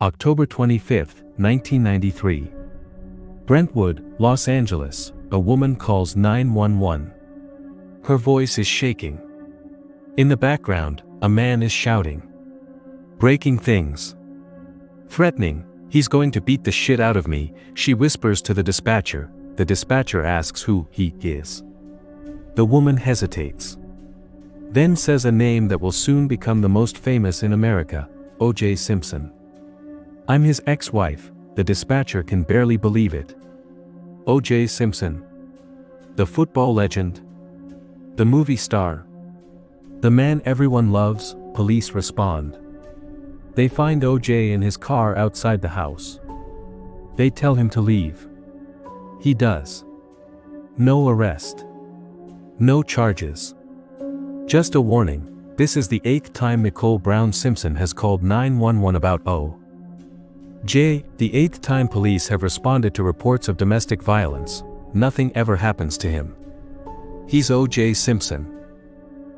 October 25, 1993. Brentwood, Los Angeles, a woman calls 911. Her voice is shaking. In the background, a man is shouting. Breaking things. Threatening, he's going to beat the shit out of me, she whispers to the dispatcher. The dispatcher asks who he is. The woman hesitates. Then says a name that will soon become the most famous in America, O.J. Simpson. I'm his ex-wife, the dispatcher can barely believe it. O.J. Simpson. The football legend. The movie star. The man everyone loves, police respond. They find O.J. in his car outside the house. They tell him to leave. He does. No arrest. No charges. Just a warning, this is the 8th time Nicole Brown Simpson has called 911 about O.J. The 8th time police have responded to reports of domestic violence. Nothing ever happens to him. He's O.J. Simpson.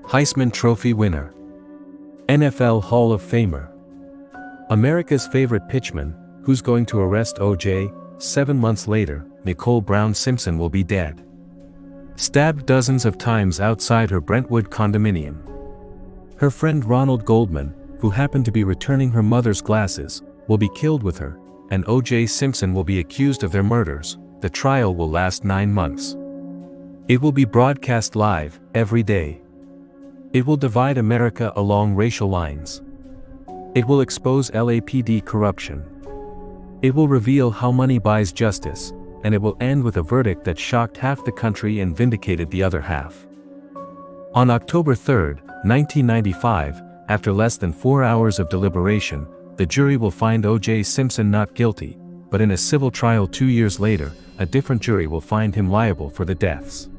Heisman Trophy winner. NFL Hall of Famer. America's favorite pitchman, who's going to arrest O.J.? 7 months later, Nicole Brown Simpson will be dead. Stabbed dozens of times outside her Brentwood condominium. Her friend Ronald Goldman, who happened to be returning her mother's glasses, will be killed with her, and O.J. Simpson will be accused of their murders. The trial will last 9 months. It will be broadcast live, every day. It will divide America along racial lines. It will expose LAPD corruption. It will reveal how money buys justice, and it will end with a verdict that shocked half the country and vindicated the other half. On October 3, 1995, after less than 4 hours of deliberation, the jury will find O.J. Simpson not guilty, but in a civil trial 2 years later, a different jury will find him liable for the deaths.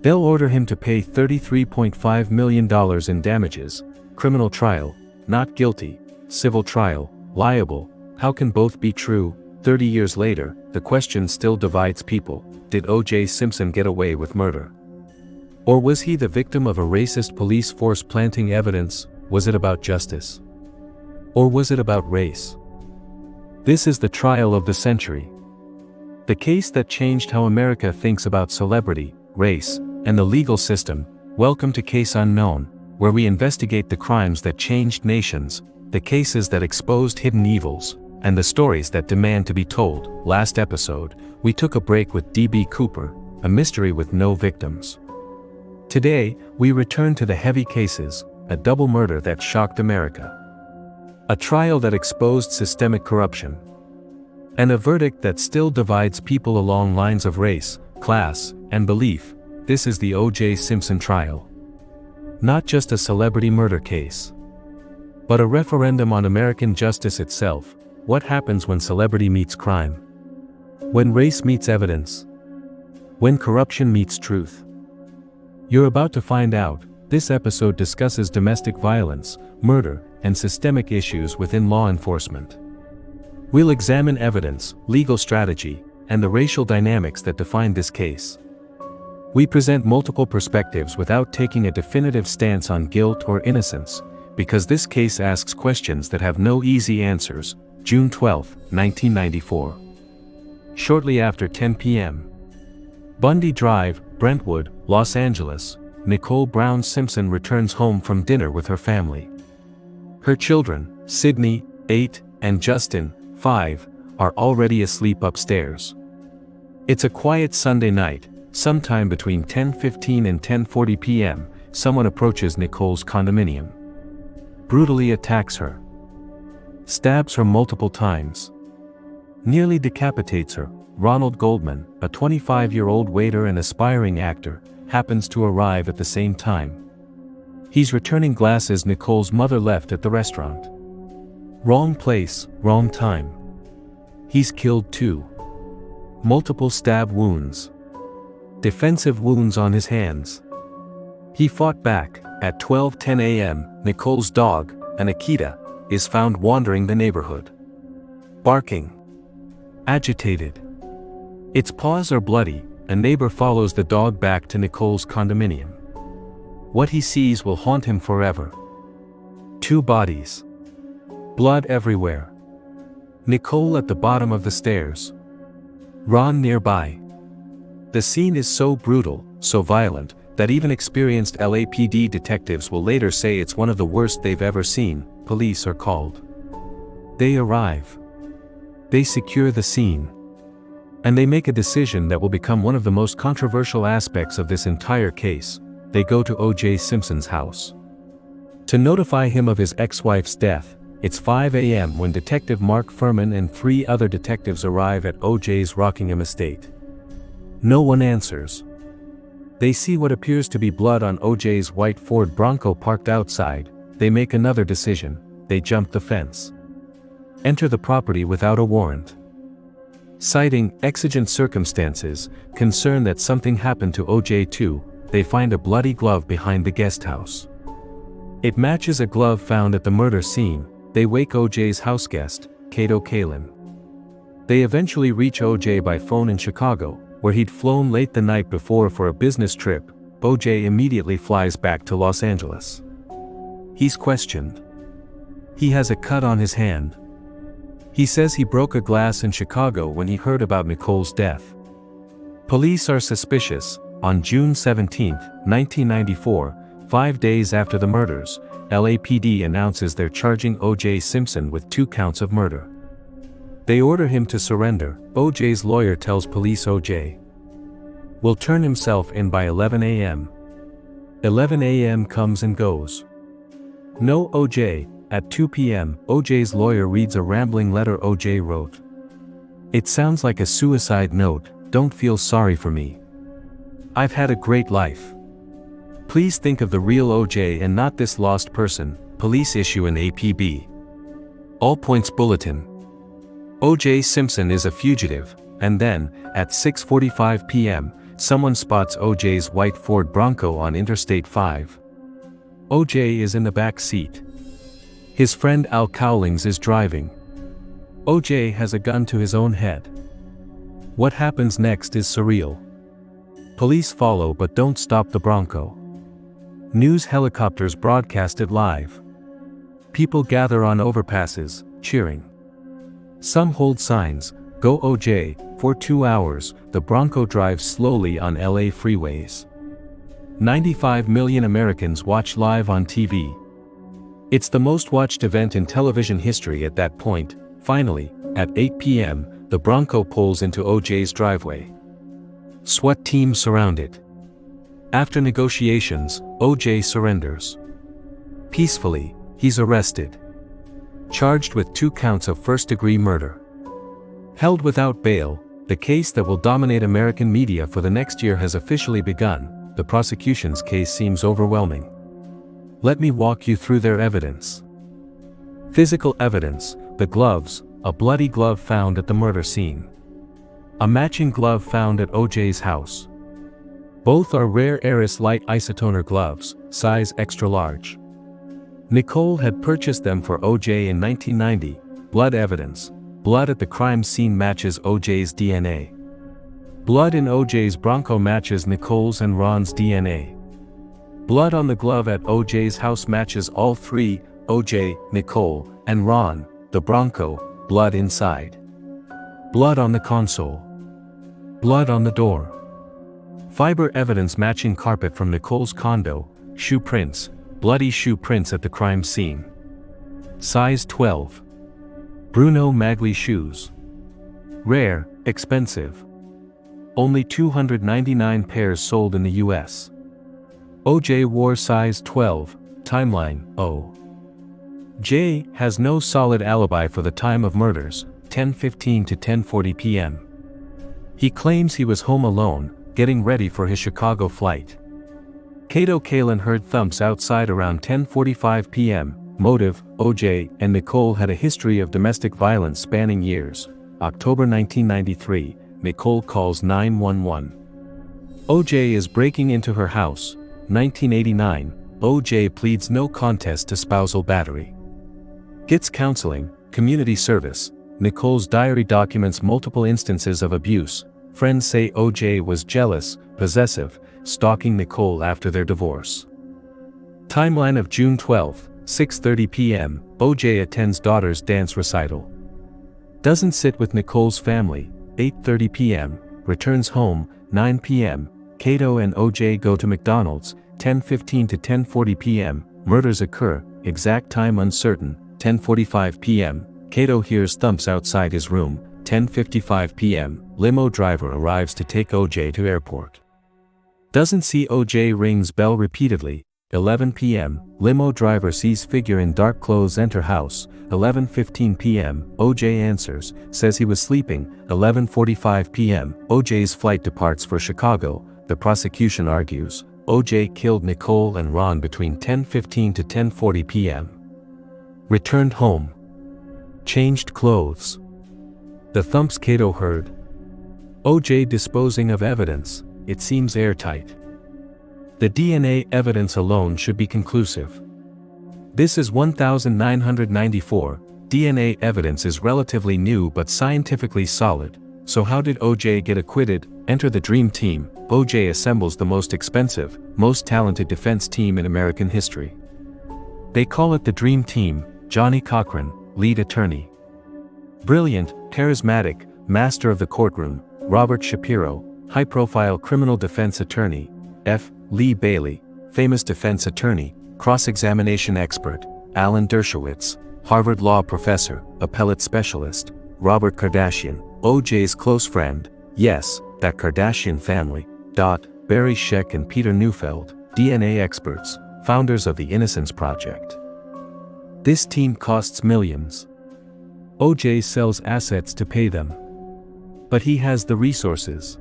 They'll order him to pay $33.5 million in damages. Criminal trial, not guilty. Civil trial, liable. How can both be true? 30 years later, the question still divides people. Did O.J. Simpson get away with murder? Or was he the victim of a racist police force planting evidence? Was it about justice? Or was it about race? This is the trial of the century. The case that changed how America thinks about celebrity, race, and the legal system. Welcome to Case Unknown, where we investigate the crimes that changed nations, the cases that exposed hidden evils, and the stories that demand to be told. Last episode, we took a break with D.B. Cooper, a mystery with no victims. Today, we return to the heavy cases, a double murder that shocked America. A trial that exposed systemic corruption. And a verdict that still divides people along lines of race, class, and belief. This is the O.J. Simpson trial. Not just a celebrity murder case, but a referendum on American justice itself. What happens when celebrity meets crime? When race meets evidence? When corruption meets truth? You're about to find out. This episode discusses domestic violence, murder, and systemic issues within law enforcement. We'll examine evidence, legal strategy, and the racial dynamics that define this case. We present multiple perspectives without taking a definitive stance on guilt or innocence, because this case asks questions that have no easy answers. June 12, 1994. Shortly after 10 p.m. Bundy Drive, Brentwood, Los Angeles, Nicole Brown Simpson returns home from dinner with her family. Her children, Sydney, 8, and Justin, 5, are already asleep upstairs. It's a quiet Sunday night. Sometime between 10:15 and 10:40 p.m., someone approaches Nicole's condominium. Brutally attacks her. Stabs her multiple times. Nearly decapitates her. Ronald Goldman, a 25-year-old waiter and aspiring actor, happens to arrive at the same time. He's returning glasses Nicole's mother left at the restaurant. Wrong place, wrong time. He's killed too. Multiple stab wounds. Defensive wounds on his hands. He fought back. At 12:10 a.m., Nicole's dog, an Akita, is found wandering the neighborhood. Barking. Agitated. Its paws are bloody. A neighbor follows the dog back to Nicole's condominium. What he sees will haunt him forever. 2 bodies. Blood everywhere. Nicole at the bottom of the stairs. Ron nearby. The scene is so brutal, so violent, that even experienced LAPD detectives will later say it's one of the worst they've ever seen. Police are called. They arrive. They secure the scene. And they make a decision that will become one of the most controversial aspects of this entire case. They go to O.J. Simpson's house to notify him of his ex-wife's death. It's 5 a.m. when Detective Mark Furman and 3 other detectives arrive at O.J.'s Rockingham estate. No one answers. They see what appears to be blood on O.J.'s white Ford Bronco parked outside. They make another decision. They jump the fence. Enter the property without a warrant. Citing exigent circumstances, concerned that something happened to O.J. too, they find a bloody glove behind the guest house. It matches a glove found at the murder scene. They wake O.J.'s houseguest, Cato Kalin. They eventually reach O.J. by phone in Chicago, where he'd flown late the night before for a business trip. O.J. immediately flies back to Los Angeles. He's questioned. He has a cut on his hand. He says he broke a glass in Chicago when he heard about Nicole's death. Police are suspicious. On June 17, 1994, 5 days after the murders, LAPD announces they're charging O.J. Simpson with 2 counts of murder. They order him to surrender. O.J.'s lawyer tells police O.J. will turn himself in by 11 a.m. 11 a.m. comes and goes. No O.J. At 2 p.m., O.J.'s lawyer reads a rambling letter O.J. wrote. It sounds like a suicide note. Don't feel sorry for me. I've had a great life. Please think of the real O.J. and not this lost person. Police issue an APB. All points bulletin. O.J. Simpson is a fugitive, and then, at 6:45 p.m., someone spots O.J.'s white Ford Bronco on Interstate 5. O.J. is in the back seat. His friend Al Cowlings is driving. O.J. has a gun to his own head. What happens next is surreal. Police follow but don't stop the Bronco. News helicopters broadcast it live. People gather on overpasses, cheering. Some hold signs, "Go O.J." For 2 hours, the Bronco drives slowly on LA freeways. 95 million Americans watch live on TV. It's the most watched event in television history at that point. Finally, at 8 p.m., the Bronco pulls into O.J.'s driveway. SWAT teams surround it. After negotiations, O.J. surrenders. Peacefully, he's arrested. Charged with 2 counts of first-degree murder. Held without bail, the case that will dominate American media for the next year has officially begun. The prosecution's case seems overwhelming. Let me walk you through their evidence. Physical evidence: the gloves, a bloody glove found at the murder scene. A matching glove found at O.J.'s house. Both are rare Eris light isotoner gloves, size extra large. Nicole had purchased them for O.J. in 1990. Blood evidence: blood at the crime scene matches O.J.'s DNA. Blood in O.J.'s Bronco matches Nicole's and Ron's DNA. Blood on the glove at O.J.'s house matches all 3, O.J., Nicole, and Ron, the Bronco. Blood inside. Blood on the console. Blood on the door. Fiber evidence matching carpet from Nicole's condo. Shoe prints, bloody shoe prints at the crime scene. Size 12. Bruno Magli shoes. Rare, expensive. Only 299 pairs sold in the U.S. O.J. wore size 12, timeline, O.J. has no solid alibi for the time of murders, 10:15 to 10:40 p.m. He claims he was home alone, getting ready for his Chicago flight. Cato Kalin heard thumps outside around 10:45 p.m. Motive: O.J. and Nicole had a history of domestic violence spanning years. October 1993, Nicole calls 911. O.J. is breaking into her house. 1989, O.J. pleads no contest to spousal battery. Gets counseling, community service. Nicole's diary documents multiple instances of abuse. Friends say O.J. was jealous, possessive, stalking Nicole after their divorce. Timeline of June 12, 6:30 p.m., O.J. attends daughter's dance recital. Doesn't sit with Nicole's family, 8:30 p.m., returns home, 9 p.m., Cato and OJ go to McDonald's, 10:15 to 10:40 p.m., murders occur, exact time uncertain, 10:45 p.m., Cato hears thumps outside his room, 10:55 p.m., limo driver arrives to take OJ to airport. Doesn't see OJ, rings bell repeatedly, 11 p.m., limo driver sees figure in dark clothes enter house, 11:15 p.m., OJ answers, says he was sleeping, 11:45 p.m., OJ's flight departs for Chicago, the prosecution argues, OJ killed Nicole and Ron between 10:15 to 10:40 p.m. Returned home. Changed clothes. The thumps Cato heard. OJ disposing of evidence, it seems airtight. The DNA evidence alone should be conclusive. This is 1994, DNA evidence is relatively new but scientifically solid, so how did OJ get acquitted? Enter the dream team. OJ assembles the most expensive, most talented defense team in American history. They call it the Dream Team. Johnny Cochran, lead attorney. Brilliant, charismatic, master of the courtroom, Robert Shapiro, high-profile criminal defense attorney, F. Lee Bailey, famous defense attorney, cross-examination expert, Alan Dershowitz, Harvard law professor, appellate specialist, Robert Kardashian, OJ's close friend, yes, that Kardashian family, Barry Scheck and Peter Neufeld, DNA experts, founders of the Innocence Project. This team costs millions. OJ sells assets to pay them. But he has the resources.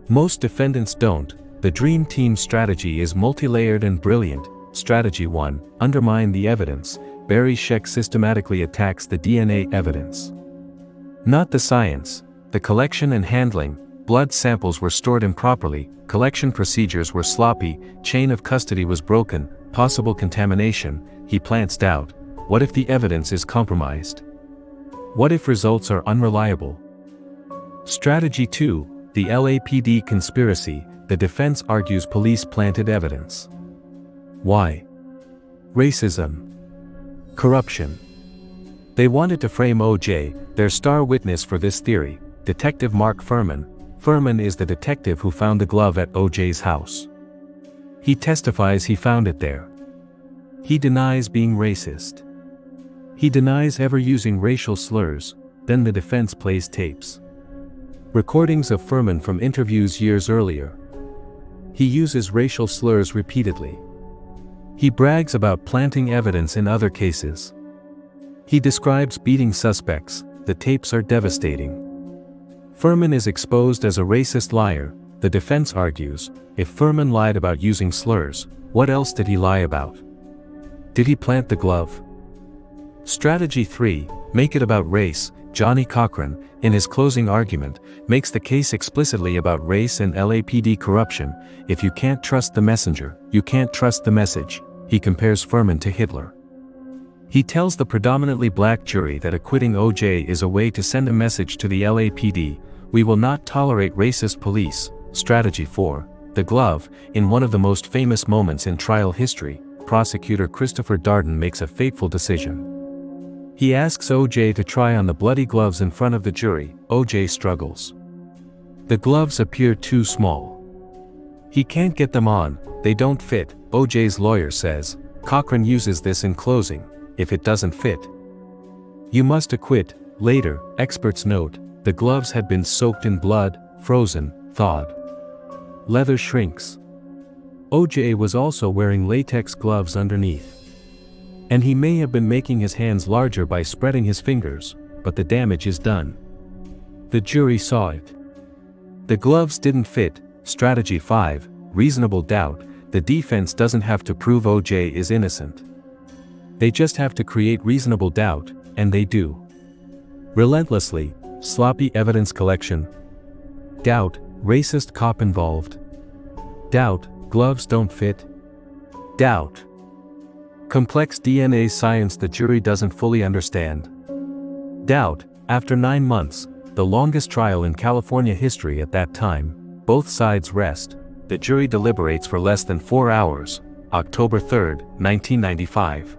Most defendants don't. The Dream Team strategy is multi-layered and brilliant. Strategy 1, undermine the evidence. Barry Scheck systematically attacks the DNA evidence. Not the science, the collection and handling. Blood samples were stored improperly, collection procedures were sloppy, chain of custody was broken, possible contamination. He plants doubt. What if the evidence is compromised? What if results are unreliable? Strategy 2, the LAPD conspiracy. The defense argues police planted evidence. Why? Racism. Corruption. They wanted to frame OJ, their star witness for this theory, Detective Mark Furman. Furman is the detective who found the glove at OJ's house. He testifies he found it there. He denies being racist. He denies ever using racial slurs. Then the defense plays tapes. Recordings of Furman from interviews years earlier. He uses racial slurs repeatedly. He brags about planting evidence in other cases. He describes beating suspects. The tapes are devastating. Furman is exposed as a racist liar. The defense argues, if Furman lied about using slurs, what else did he lie about? Did he plant the glove? Strategy 3, make it about race. Johnny Cochran, in his closing argument, makes the case explicitly about race and LAPD corruption. If you can't trust the messenger, you can't trust the message. He compares Furman to Hitler. He tells the predominantly black jury that acquitting OJ is a way to send a message to the LAPD, we will not tolerate racist police. Strategy 4, the glove. In one of the most famous moments in trial history, prosecutor Christopher Darden makes a fateful decision. He asks OJ to try on the bloody gloves in front of the jury. OJ struggles. The gloves appear too small. He can't get them on, they don't fit. OJ's lawyer says, Cochran uses this in closing, if it doesn't fit, you must acquit. Later, experts note, the gloves had been soaked in blood, frozen, thawed. Leather shrinks. OJ was also wearing latex gloves underneath. And he may have been making his hands larger by spreading his fingers, but the damage is done. The jury saw it. The gloves didn't fit. Strategy 5, reasonable doubt. The defense doesn't have to prove OJ is innocent. They just have to create reasonable doubt, and they do. Relentlessly, sloppy evidence collection. Doubt, racist cop involved. Doubt, gloves don't fit. Doubt. Complex DNA science the jury doesn't fully understand. Doubt, after 9 months, the longest trial in California history at that time, both sides rest. The jury deliberates for less than 4 hours, October 3, 1995.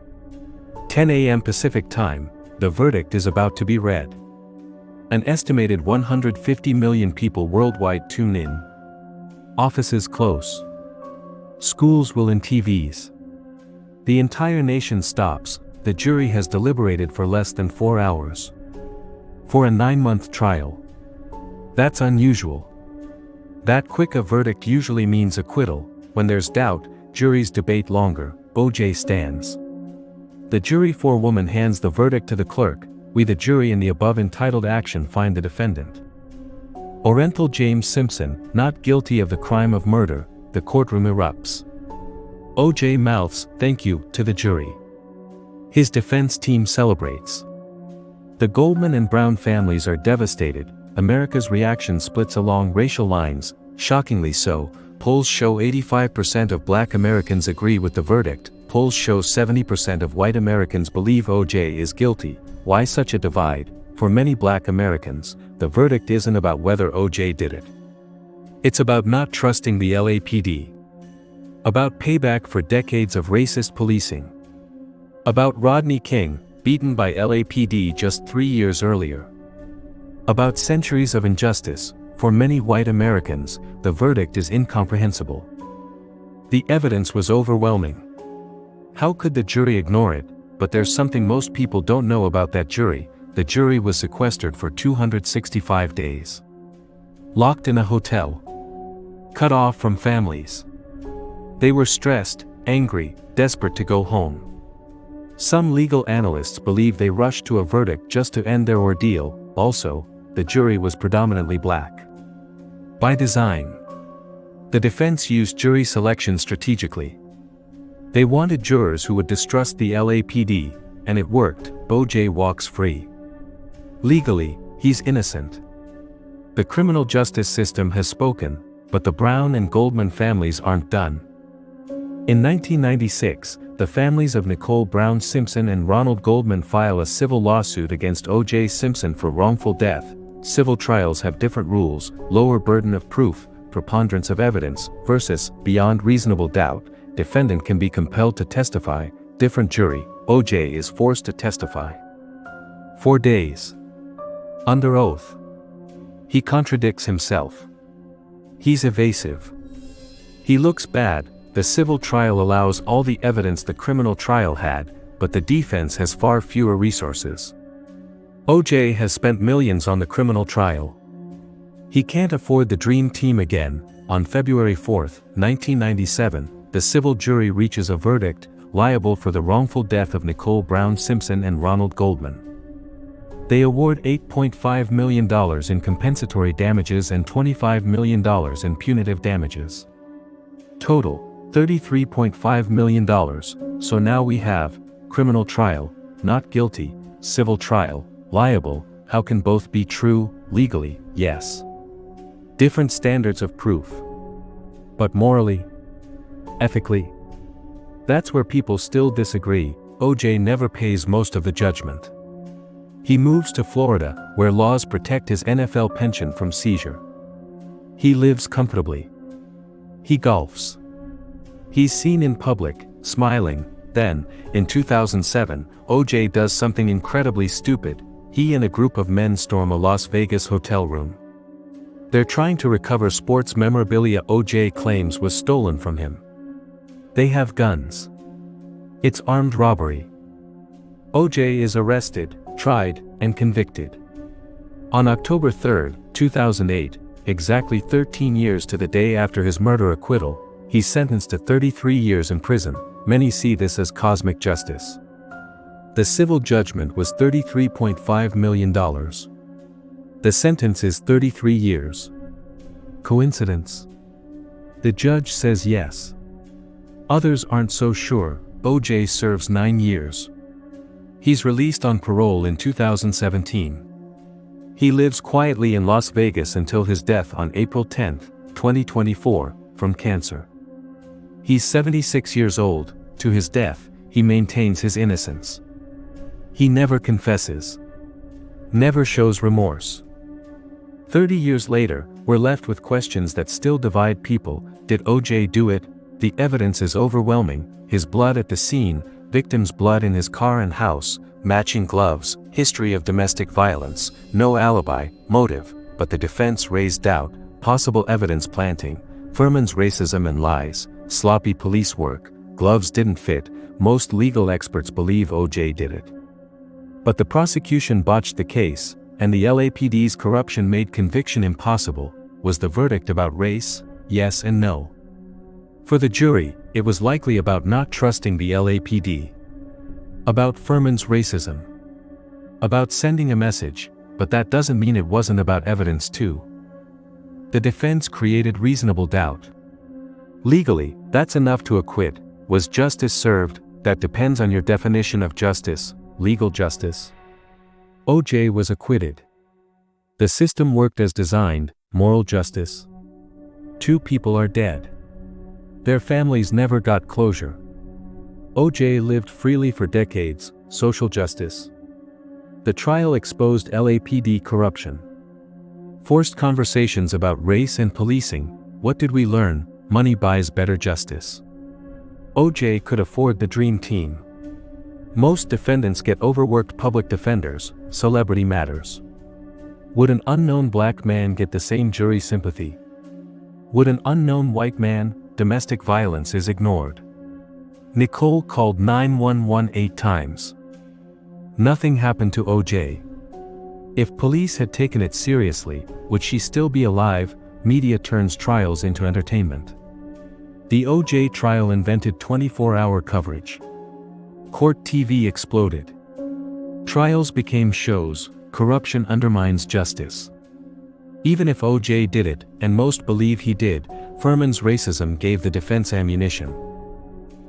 10 a.m. Pacific Time, the verdict is about to be read. An estimated 150 million people worldwide tune in. Offices close. Schools will in TVs. The entire nation stops. The jury has deliberated for less than 4 hours. For a 9-month trial. That's unusual. That quick a verdict usually means acquittal. When there's doubt, juries debate longer. O.J. stands. The jury forewoman hands the verdict to the clerk. We the jury in the above entitled action find the defendant, Orenthal James Simpson, not guilty of the crime of murder. The courtroom erupts. O.J. mouths, "Thank you," to the jury. His defense team celebrates. The Goldman and Brown families are devastated. America's reaction splits along racial lines, shockingly so. Polls show 85% of Black Americans agree with the verdict. Polls show 70% of white Americans believe O.J. is guilty. Why such a divide? For many Black Americans, the verdict isn't about whether O.J. did it. It's about not trusting the LAPD. About payback for decades of racist policing. About Rodney King, beaten by LAPD just 3 years earlier. About centuries of injustice. For many white Americans, the verdict is incomprehensible. The evidence was overwhelming. How could the jury ignore it? But there's something most people don't know about that jury. The jury was sequestered for 265 days. Locked in a hotel. Cut off from families. They were stressed, angry, desperate to go home. Some legal analysts believe they rushed to a verdict just to end their ordeal. Also, the jury was predominantly Black. By design. The defense used jury selection strategically. They wanted jurors who would distrust the LAPD, and it worked. O.J. walks free. Legally, he's innocent. The criminal justice system has spoken, but the Brown and Goldman families aren't done. In 1996, the families of Nicole Brown Simpson and Ronald Goldman file a civil lawsuit against O.J. Simpson for wrongful death. Civil trials have different rules: lower burden of proof, preponderance of evidence, versus beyond reasonable doubt. Defendant can be compelled to testify. Different jury. O.J. is forced to testify. 4 days. Under oath. He contradicts himself. He's evasive. He looks bad. The civil trial allows all the evidence the criminal trial had, but the defense has far fewer resources. O.J. has spent millions on the criminal trial. He can't afford the dream team again. On February 4, 1997, the civil jury reaches a verdict: liable for the wrongful death of Nicole Brown Simpson and Ronald Goldman. They award $8.5 million in compensatory damages and $25 million in punitive damages. Total, $33.5 million. So now we have criminal trial, not guilty; civil trial, liable. How can both be true? Legally, yes. Different standards of proof. But morally? Ethically? That's where people still disagree. O.J. never pays most of the judgment. He moves to Florida, where laws protect his NFL pension from seizure. He lives comfortably. He golfs. He's seen in public, smiling. Then, in 2007, O.J. does something incredibly stupid. He and a group of men storm a Las Vegas hotel room. They're trying to recover sports memorabilia O.J. claims was stolen from him. They have guns. It's armed robbery. O.J. is arrested, tried, and convicted. On October 3, 2008, exactly 13 years to the day after his murder acquittal, he's sentenced to 33 years in prison. Many see this as cosmic justice. The civil judgment was $33.5 million. The sentence is 33 years. Coincidence? The judge says yes. Others aren't so sure. O.J. serves 9 years. He's released on parole in 2017. He lives quietly in Las Vegas until his death on April 10, 2024, from cancer. He's 76 years old. To his death, he maintains his innocence. He never confesses. Never shows remorse. 30 years later, we're left with questions that still divide people. Did O.J. do it? The evidence is overwhelming: his blood at the scene, victim's blood in his car and house, matching gloves, history of domestic violence, no alibi, motive, but the defense raised doubt, possible evidence planting, Furman's racism and lies, sloppy police work, gloves didn't fit, most legal experts believe OJ did it. But the prosecution botched the case, and the LAPD's corruption made conviction impossible. Was the verdict about race? Yes and no. For the jury, it was likely about not trusting the LAPD. About Furman's racism. About sending a message, but that doesn't mean it wasn't about evidence too. The defense created reasonable doubt. Legally, that's enough to acquit. Was justice served? That depends on your definition of justice, legal justice. OJ was acquitted. The system worked as designed, moral justice. 2 people are dead. Their families never got closure. OJ lived freely for decades, social justice. The trial exposed LAPD corruption. Forced conversations about race and policing. What did we learn? Money buys better justice. OJ could afford the dream team. Most defendants get overworked public defenders, celebrity matters. Would an unknown black man get the same jury sympathy? Would an unknown white man? Domestic violence is ignored. Nicole called 911 8 times. Nothing happened to OJ. If police had taken it seriously, would she still be alive? Media turns trials into entertainment. The OJ trial invented 24-hour coverage. Court TV exploded. Trials became shows. Corruption undermines justice. Even if OJ did it, and most believe he did, Furman's racism gave the defense ammunition.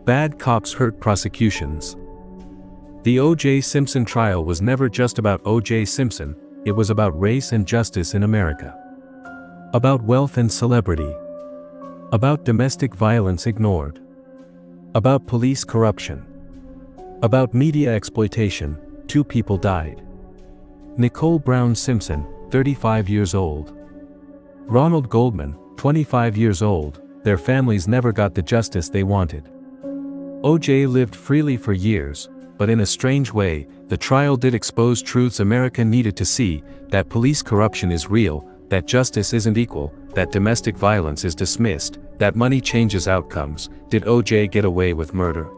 Bad cops hurt prosecutions. The O.J. Simpson trial was never just about O.J. Simpson, it was about race and justice in America. About wealth and celebrity. About domestic violence ignored. About police corruption. About media exploitation. 2 people died. Nicole Brown Simpson, 35 years old. Ronald Goldman, 25 years old, their families never got the justice they wanted. O.J. lived freely for years, but in a strange way, the trial did expose truths America needed to see, that police corruption is real, that justice isn't equal, that domestic violence is dismissed, that money changes outcomes. Did O.J. get away with murder?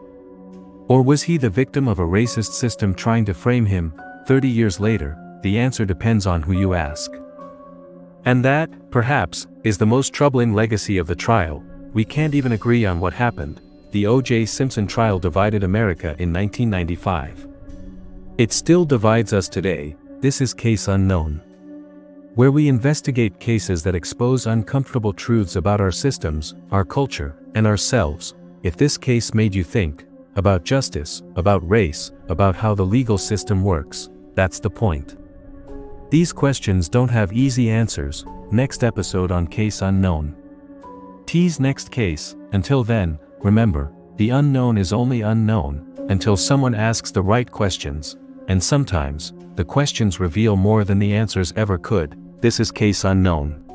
Or was he the victim of a racist system trying to frame him? 30 years later, the answer depends on who you ask. And that, perhaps, is the most troubling legacy of the trial. We can't even agree on what happened. The O.J. Simpson trial divided America in 1995. It still divides us today. This is Case Unknown, where we investigate cases that expose uncomfortable truths about our systems, our culture, and ourselves. If this case made you think about justice, about race, about how the legal system works, that's the point. These questions don't have easy answers. Next episode on Case Unknown. Tease next case. Until then, remember, the unknown is only unknown until someone asks the right questions, and sometimes, the questions reveal more than the answers ever could. This is Case Unknown.